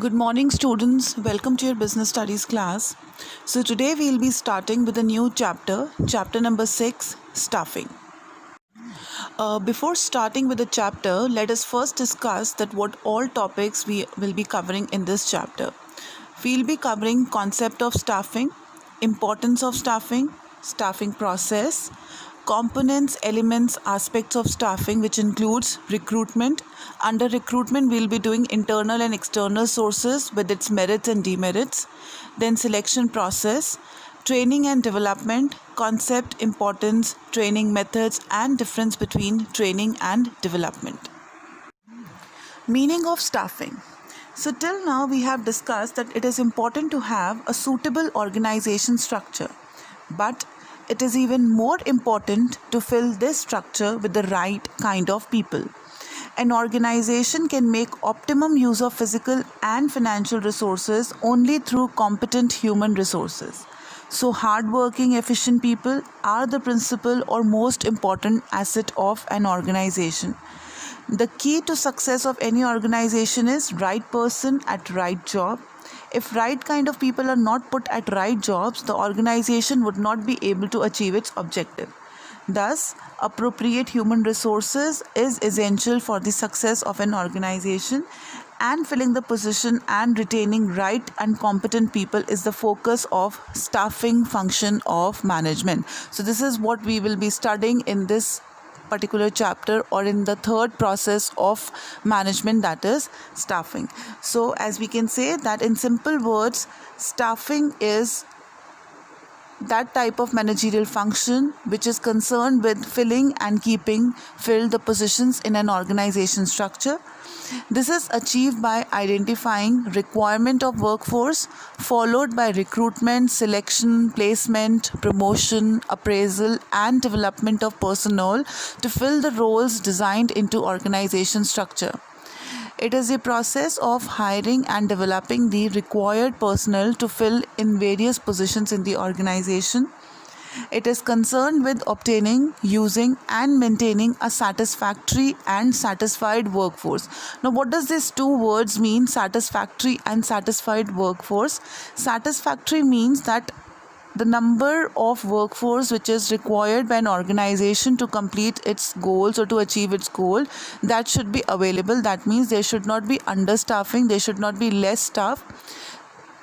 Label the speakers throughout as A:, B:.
A: Good morning, students. Welcome to your business studies class. So, today we'll be starting with a new chapter number 6, staffing. Before starting with the chapter, let us first discuss that what all topics we will be covering in this chapter. We'll be covering concept of staffing, importance of staffing, staffing process, components, elements, aspects of staffing, which includes recruitment. Under recruitment, we'll be doing internal and external sources with its merits and demerits. Then selection process, training and development, concept, importance, training methods, and difference between training and development. Meaning of staffing. So till now we have discussed that it is important to have a suitable organization structure, but it is even more important to fill this structure with the right kind of people. An organization can make optimum use of physical and financial resources only through competent human resources. So hardworking, efficient people are the principal or most important asset of an organization. The key to success of any organization is right person at right job. If right kind of people are not put at right jobs, the organization would not be able to achieve its objective. Thus, appropriate human resources is essential for the success of an organization, and filling the position and retaining right and competent people is the focus of staffing function of management. So this is what we will be studying in this particular chapter, or in the third process of management, that is staffing. So as we can say that in simple words, staffing is that type of managerial function which is concerned with filling and keeping filled the positions in an organization structure. This is achieved by identifying requirement of workforce, followed by recruitment, selection, placement, promotion, appraisal, and development of personnel to fill the roles designed into organization structure. It is a process of hiring and developing the required personnel to fill in various positions in the organization. It is concerned with obtaining, using, and maintaining a satisfactory and satisfied workforce. Now, what does these two words mean, satisfactory and satisfied workforce? Satisfactory means that the number of workforce which is required by an organization to complete its goals or to achieve its goal, that should be available. That means there should not be understaffing, there should not be less staff.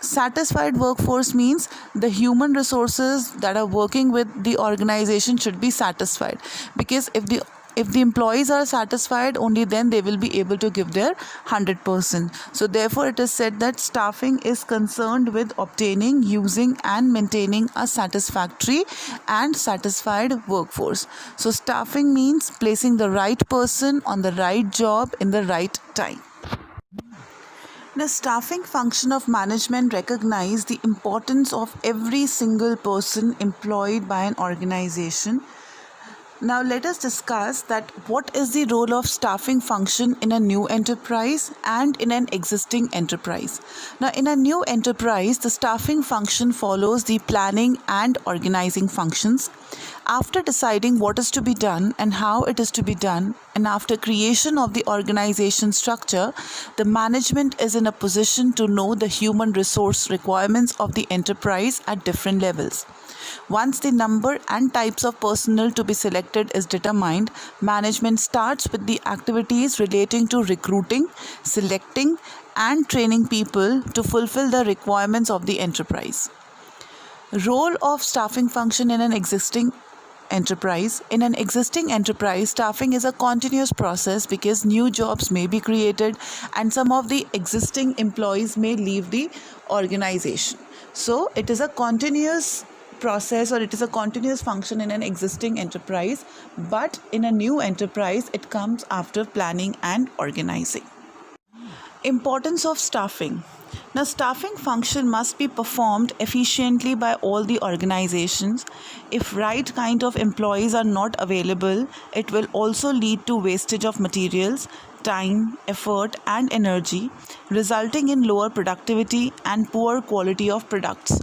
A: Satisfied workforce means the human resources that are working with the organization should be satisfied, because if the employees are satisfied, only then they will be able to give their 100%. So therefore it is said that staffing is concerned with obtaining, using, and maintaining a satisfactory and satisfied workforce. So staffing means placing the right person on the right job in the right time. The staffing function of management recognizes the importance of every single person employed by an organization. Now let us discuss that what is the role of staffing function in a new enterprise and in an existing enterprise. Now in a new enterprise, the staffing function follows the planning and organizing functions. After deciding what is to be done and how it is to be done, and after creation of the organization structure, the management is in a position to know the human resource requirements of the enterprise at different levels. Once the number and types of personnel to be selected is determined, management starts with the activities relating to recruiting, selecting, and training people to fulfill the requirements of the enterprise. Role of staffing function in an existing enterprise. In an existing enterprise, staffing is a continuous process because new jobs may be created and some of the existing employees may leave the organization. So it is a continuous process, or it is a continuous function in an existing enterprise, but in a new enterprise it comes after planning and organizing. Importance of staffing. Now, staffing function must be performed efficiently by all the organizations. If right kind of employees are not available, it will also lead to wastage of materials, time, effort, and energy, resulting in lower productivity and poor quality of products.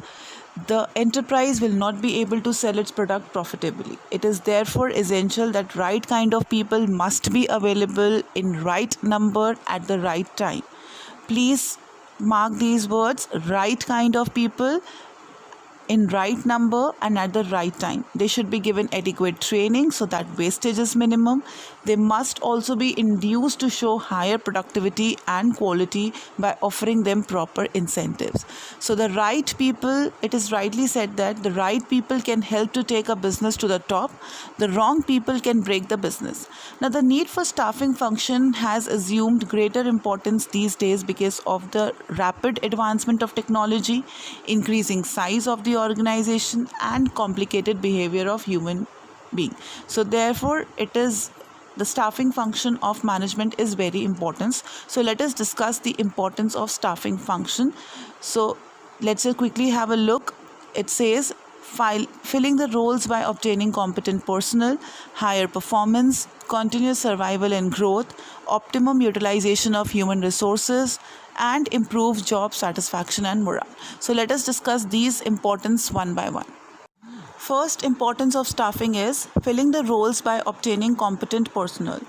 A: The enterprise will not be able to sell its product profitably. It is therefore essential that right kind of people must be available in right number at the right time. Please Mark these words: right kind of people, in right number and at the right time. They should be given adequate training so that wastage is minimum. They must also be induced to show higher productivity and quality by offering them proper incentives. So the right people, it is rightly said that the right people can help to take a business to the top. The wrong people can break the business. Now the need for staffing function has assumed greater importance these days because of the rapid advancement of technology, increasing size of the organization and complicated behavior of human being. So therefore it is the staffing function of management is very important. So let us discuss the importance of staffing function. So let's just quickly have a look. It says filling the roles by obtaining competent personnel, higher performance, continuous survival and growth, optimum utilization of human resources, and improve job satisfaction and morale. So let us discuss these importance one by one. First importance of staffing is filling the roles by obtaining competent personnel.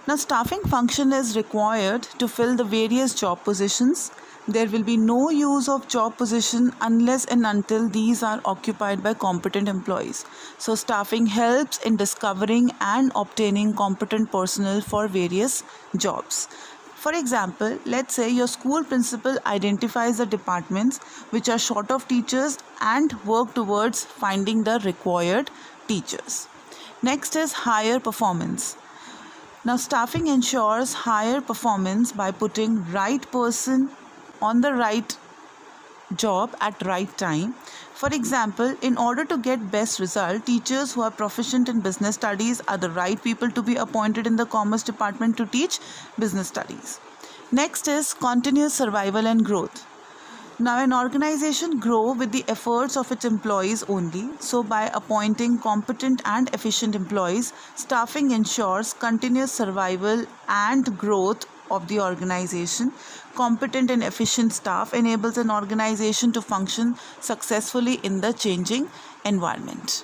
A: Now staffing function is required to fill the various job positions. There will be no use of job position unless and until these are occupied by competent employees. So staffing helps in discovering and obtaining competent personnel for various jobs. For example, let's say your school principal identifies the departments which are short of teachers and work towards finding the required teachers. Next is higher performance. Now, staffing ensures higher performance by putting right person on the right job at right time. For example, in order to get best result, teachers who are proficient in business studies are the right people to be appointed in the commerce department to teach business studies. Next is continuous survival and growth. Now an organization grows with the efforts of its employees only. So by appointing competent and efficient employees, staffing ensures continuous survival and growth of the organization. Competent and efficient staff enables an organization to function successfully in the changing environment.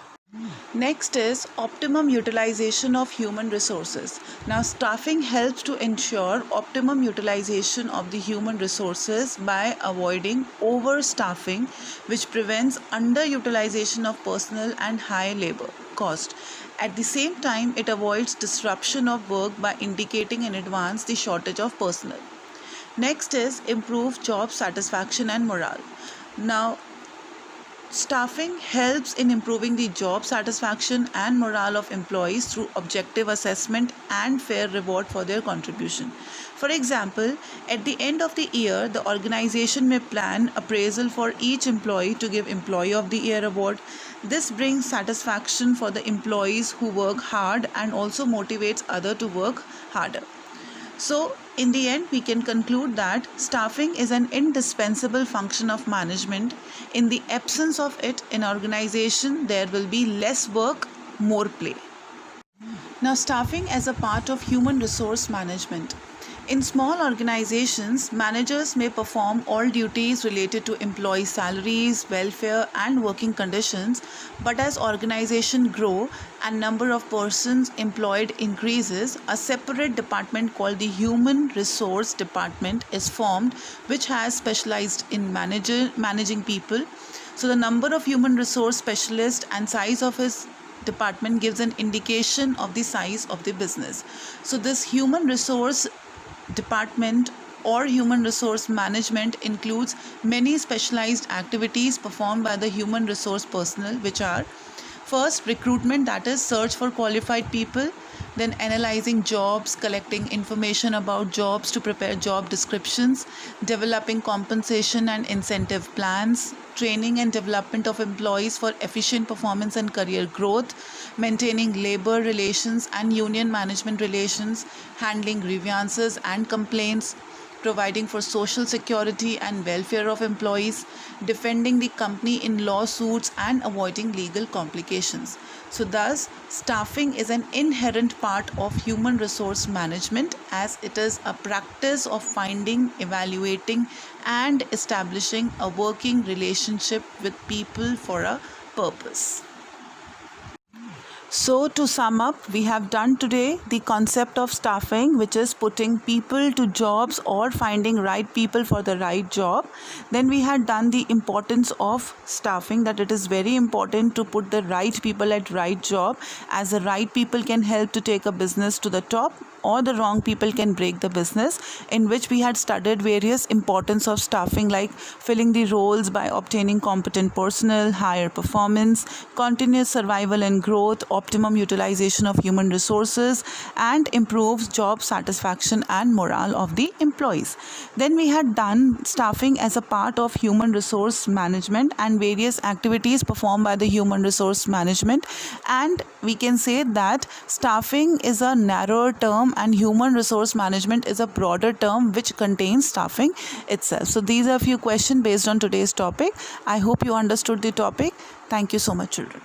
A: Next is optimum utilization of human resources. Now staffing helps to ensure optimum utilization of the human resources by avoiding overstaffing, which prevents underutilization of personnel and high labor cost. At the same time, it avoids disruption of work by indicating in advance the shortage of personnel. Next is improve job satisfaction and morale. Now staffing helps in improving the job satisfaction and morale of employees through objective assessment and fair reward for their contribution. For example, at the end of the year, the organization may plan appraisal for each employee to give Employee of the Year award. This brings satisfaction for the employees who work hard and also motivates others to work harder. So, in the end, we can conclude that staffing is an indispensable function of management. In the absence of it in organization, there will be less work, more play. Now, staffing as a part of human resource management. In small organizations, managers may perform all duties related to employee salaries, welfare, and working conditions, but as organizations grow and number of persons employed increases, a separate department called the Human Resource Department is formed, which has specialized in managing people. So the number of human resource specialists and size of his department gives an indication of the size of the business. So this human resource department or human resource management includes many specialized activities performed by the human resource personnel, which are first recruitment, that is search for qualified people, then analyzing jobs, collecting information about jobs to prepare job descriptions, developing compensation and incentive plans, training and development of employees for efficient performance and career growth, maintaining labor relations and union management relations, handling grievances and complaints, providing for social security and welfare of employees, defending the company in lawsuits and avoiding legal complications. So thus, staffing is an inherent part of human resource management, as it is a practice of finding, evaluating and establishing a working relationship with people for a purpose. So to sum up, we have done today the concept of staffing, which is putting people to jobs or finding right people for the right job. Then we had done the importance of staffing, that it is very important to put the right people at right job, as the right people can help to take a business to the top, or the wrong people can break the business, in which we had studied various importance of staffing, like filling the roles by obtaining competent personnel, higher performance, continuous survival and growth, optimum utilization of human resources, and improves job satisfaction and morale of the employees. Then we had done staffing as a part of human resource management and various activities performed by the human resource management, and we can say that staffing is a narrower term and human resource management is a broader term which contains staffing itself. So these are a few questions based on today's topic. I hope you understood the topic. Thank you so much, children.